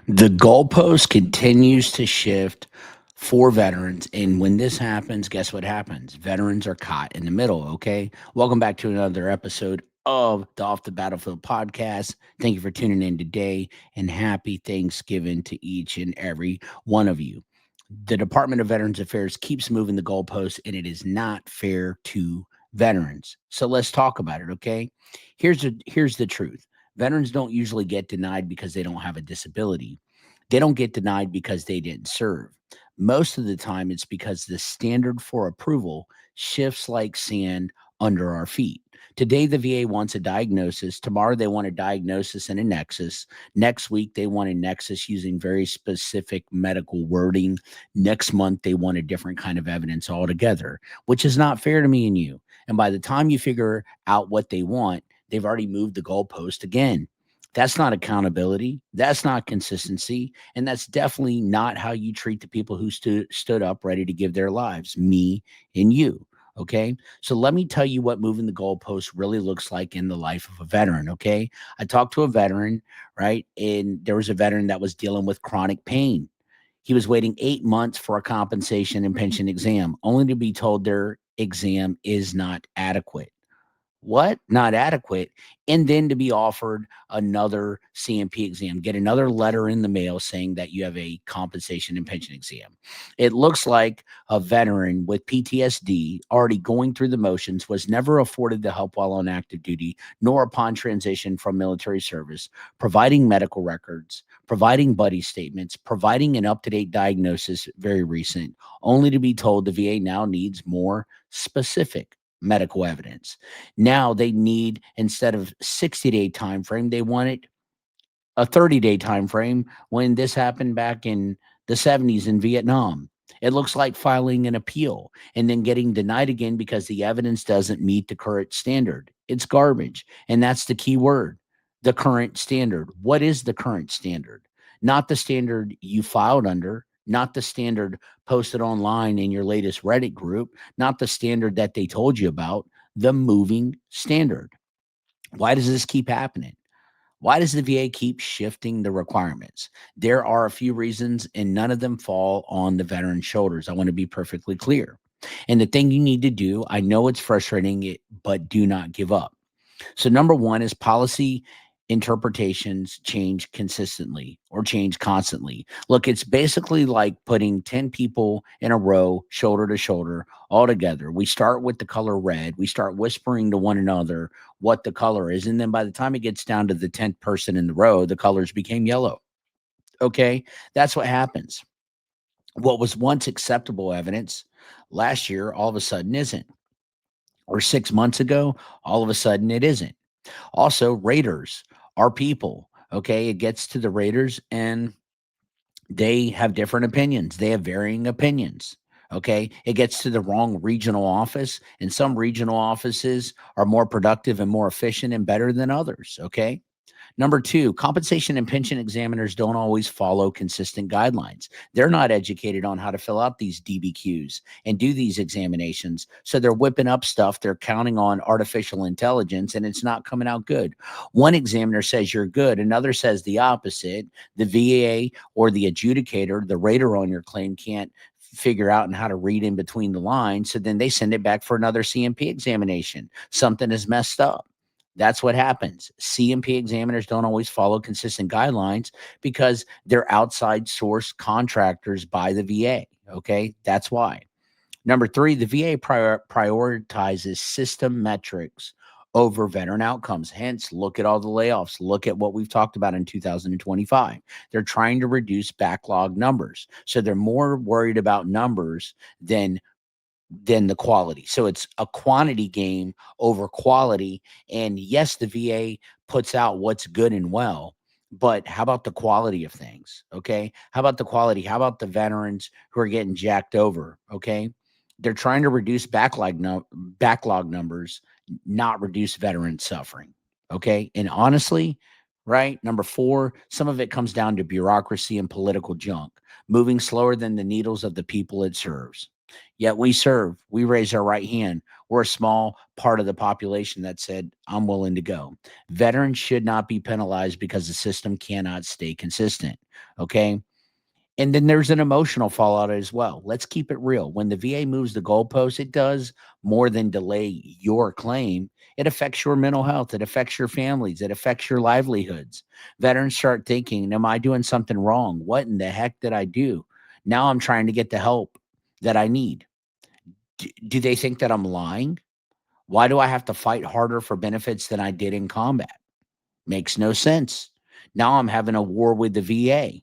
The goalpost continues to shift for veterans. And when this happens, guess what happens? Veterans are caught in the middle. Okay. Welcome back to another episode of the Off the Battlefield podcast. Thank you for tuning in today and happy Thanksgiving to each and every one of you. The Department of Veterans Affairs keeps moving the goalposts, and it is not fair to veterans. So let's talk about it. Okay. Here's the truth. Veterans don't usually get denied because they don't have a disability. They don't get denied because they didn't serve. Most of the time, it's because the standard for approval shifts like sand under our feet. Today, the VA wants a diagnosis. Tomorrow, they want a diagnosis and a nexus. Next week, they want a nexus using very specific medical wording. Next month, they want a different kind of evidence altogether, which is not fair to me and you. And by the time you figure out what they want, they've already moved the goalpost again. That's not accountability. That's not consistency. And that's definitely not how you treat the people who stood up ready to give their lives, me and you. Okay. So let me tell you what moving the goalpost really looks like in the life of a veteran. Okay. I talked to a veteran, right? And there was a veteran that was dealing with chronic pain. He was waiting 8 months for a compensation and pension exam, only to be told their exam is not adequate. What? Not adequate. And then to be offered another CMP exam, get another letter in the mail saying that you have a compensation and pension exam. It looks like a veteran with PTSD already going through the motions was never afforded the help while on active duty, nor upon transition from military service, providing medical records, providing buddy statements, providing an up to date diagnosis, very recent, only to be told the VA now needs more specific medical evidence. Now they need, instead of 60-day time frame, they want it a 30-day time frame when this happened back in the 70s in Vietnam. It looks like filing an appeal and then getting denied again because the evidence doesn't meet the current standard. It's garbage. And that's the key word, the current standard. What is the current standard? Not the standard you filed under, not the standard posted online in your latest Reddit group, not the standard that they told you about, the moving standard. Why does this keep happening? Why does the VA keep shifting the requirements? There are a few reasons, and none of them fall on the veteran's shoulders. I want to be perfectly clear. And the thing you need to do, I know it's frustrating, but do not give up. So, number one is policy interpretations change consistently or change constantly. Look, it's basically like putting 10 people in a row, shoulder to shoulder, all together. We start with the color red. We start whispering to one another what the color is. And then by the time it gets down to the 10th person in the row, the colors became yellow. Okay. That's what happens. What was once acceptable evidence last year, all of a sudden isn't. Or 6 months ago, all of a sudden it isn't. Also, Raiders are people. Okay. It gets to the Raiders and they have different opinions. They have varying opinions. Okay. It gets to the wrong regional office, and some regional offices are more productive and more efficient and better than others. Okay. Number two, compensation and pension examiners don't always follow consistent guidelines. They're not educated on how to fill out these DBQs and do these examinations. So they're whipping up stuff. They're counting on artificial intelligence, and it's not coming out good. One examiner says you're good, another says the opposite. The VA or the adjudicator, the rater on your claim, can't figure out and how to read in between the lines. So then they send it back for another CMP examination. Something is messed up. That's what happens. CMP examiners don't always follow consistent guidelines because they're outside source contractors by the VA. Okay. That's why. Number three, the VA prioritizes system metrics over veteran outcomes. Hence, look at all the layoffs. Look at what we've talked about in 2025. They're trying to reduce backlog numbers. So they're more worried about numbers than the quality. So it's a quantity game over quality. And yes, the VA puts out what's good and well, but how about the quality of things? Okay. How about the quality? How about the veterans who are getting jacked over? Okay. They're trying to reduce backlog numbers, not reduce veteran suffering. Okay. And honestly, right? Number four, some of it comes down to bureaucracy and political junk, moving slower than the needles of the people it serves. Yet we serve, we raise our right hand. We're a small part of the population that said, I'm willing to go. Veterans should not be penalized because the system cannot stay consistent. Okay. And then there's an emotional fallout as well. Let's keep it real. When the VA moves the goalpost, it does more than delay your claim. It affects your mental health. It affects your families. It affects your livelihoods. Veterans start thinking, am I doing something wrong? What in the heck did I do? Now I'm trying to get the help that I need. Do they think that I'm lying? Why do I have to fight harder for benefits than I did in combat? Makes no sense. Now I'm having a war with the VA,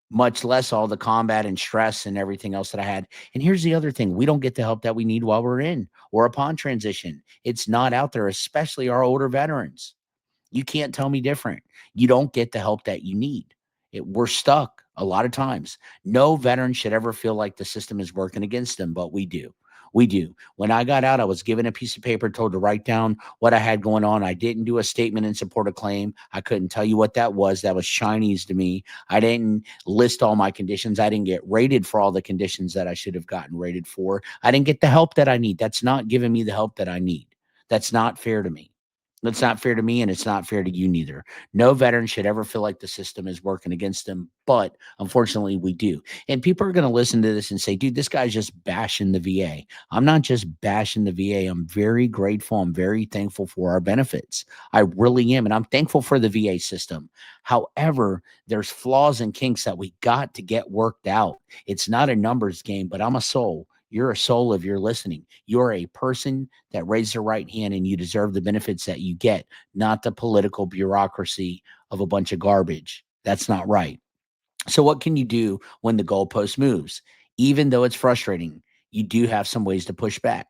much less all the combat and stress and everything else that I had. And here's the other thing, we don't get the help that we need while we're in or upon transition. It's not out there, especially our older veterans. You can't tell me different. You don't get the help that you need. We're stuck a lot of times. No veteran should ever feel like the system is working against them, but we do. We do. When I got out, I was given a piece of paper, told to write down what I had going on. I didn't do a statement in support of claim. I couldn't tell you what that was. That was Chinese to me. I didn't list all my conditions. I didn't get rated for all the conditions that I should have gotten rated for. I didn't get the help that I need. That's not giving me the help that I need. That's not fair to me. That's not fair to me, and it's not fair to you neither. No veteran should ever feel like the system is working against them, but unfortunately, we do. And people are going to listen to this and say, dude, this guy's just bashing the VA. I'm not just bashing the VA. I'm very grateful. I'm very thankful for our benefits. I really am. And I'm thankful for the VA system. However, there's flaws and kinks that we got to get worked out. It's not a numbers game, but I'm a soul. You're a soul if you're listening. You're a person that raised their right hand and you deserve the benefits that you get, not the political bureaucracy of a bunch of garbage. That's not right. So, what can you do when the goalpost moves? Even though it's frustrating, you do have some ways to push back.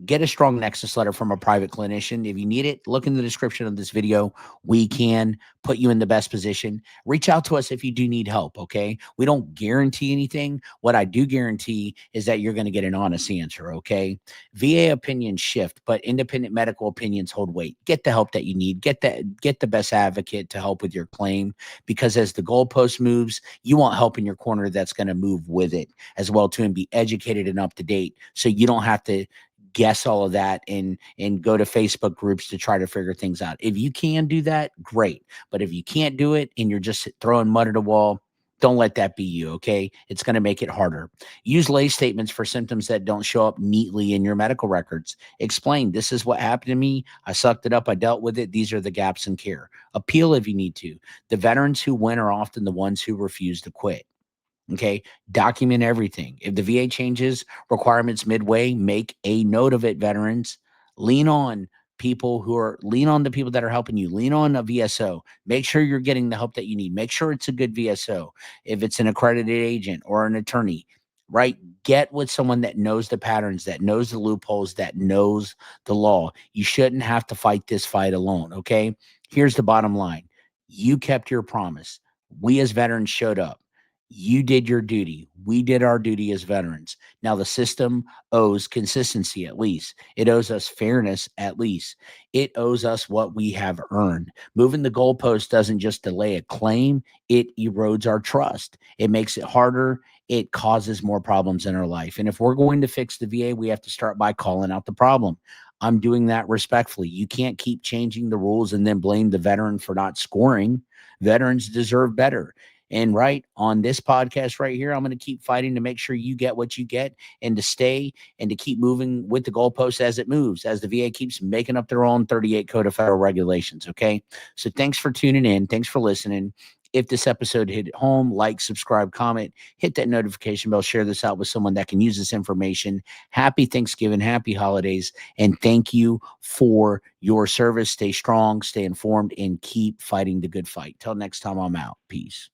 Get a strong nexus letter from a private clinician. If you need it, look in the description of this video. We can put you in the best position. Reach out to us if you do need help, okay? We don't guarantee anything. What I do guarantee is that you're going to get an honest answer, okay? VA opinions shift, but independent medical opinions hold weight. Get the help that you need. Get the best advocate to help with your claim, because as the goalpost moves, you want help in your corner that's going to move with it as well too, and be educated and up to date, so you don't have to guess all of that and go to Facebook groups to try to figure things out. If you can do that, great. But if you can't do it and you're just throwing mud at a wall, don't let that be you, okay? It's going to make it harder. Use lay statements for symptoms that don't show up neatly in your medical records. Explain, this is what happened to me. I sucked it up. I dealt with it. These are the gaps in care. Appeal if you need to. The veterans who win are often the ones who refuse to quit. Okay. Document everything. If the VA changes requirements midway, make a note of it, veterans. Lean on lean on the people that are helping you. Lean on a VSO. Make sure you're getting the help that you need. Make sure it's a good VSO. If it's an accredited agent or an attorney, right? Get with someone that knows the patterns, that knows the loopholes, that knows the law. You shouldn't have to fight this fight alone. Okay. Here's the bottom line. You kept your promise. We as veterans showed up. You did your duty. We did our duty as veterans. Now, the system owes consistency at least. It owes us fairness at least. It owes us what we have earned. Moving the goalpost doesn't just delay a claim, it erodes our trust. It makes it harder. It causes more problems in our life. And if we're going to fix the VA, we have to start by calling out the problem. I'm doing that respectfully. You can't keep changing the rules and then blame the veteran for not scoring. Veterans deserve better. And right on this podcast right here, I'm going to keep fighting to make sure you get what you get, and to stay and to keep moving with the goalpost as it moves, as the VA keeps making up their own 38 Code of Federal Regulations. Okay. So thanks for tuning in. Thanks for listening. If this episode hit home, like, subscribe, comment, hit that notification bell, share this out with someone that can use this information. Happy Thanksgiving, happy holidays, and thank you for your service. Stay strong, stay informed, and keep fighting the good fight. Till next time, I'm out. Peace.